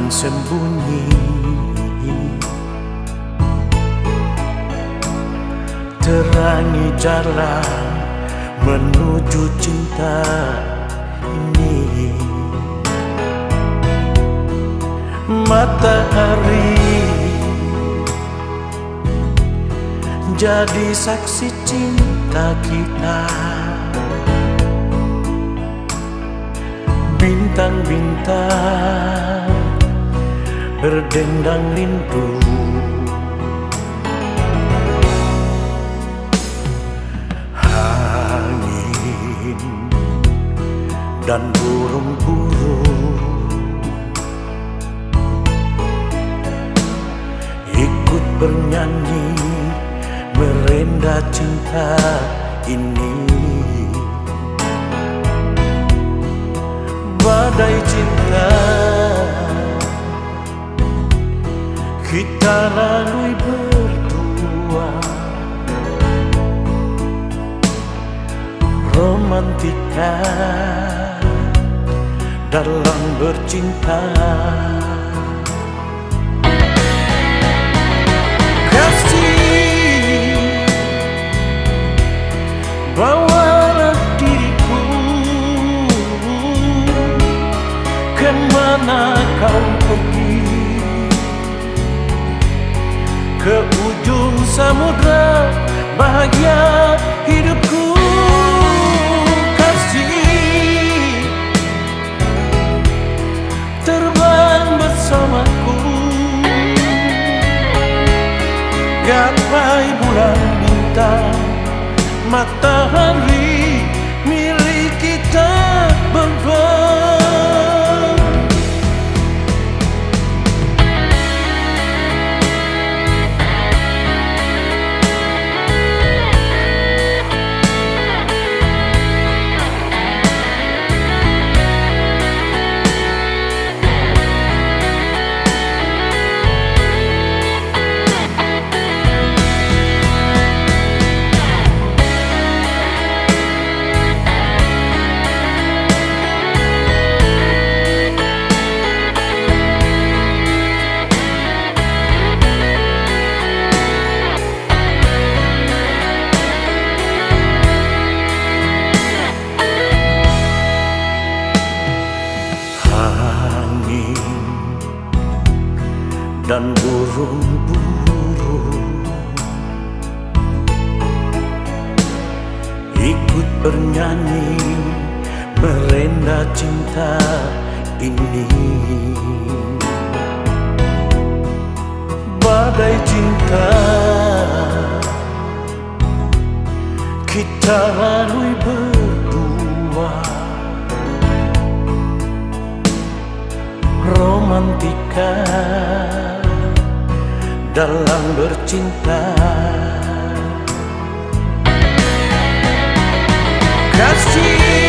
dan sembunyi, terangi jalan menuju cinta ini. Matahari jadi saksi cinta kita, bintang-bintang berdendang rindu. Angin dan burung-burung ikut bernyanyi merenda cinta ini. Badai cinta kita lalui berdua, romantika dalam bercinta. Kasih, bawalah diriku kemana kau pergi, ke ujung samudra bahagia hidupku. Kasih, terbang bersamaku, gapai bulan bintang, matahari milik kita berdua. Dan burung-burung ikut bernyanyi merenda cinta ini. Badai cinta kita lalui berdua, romantika dalam bercinta. Kasih,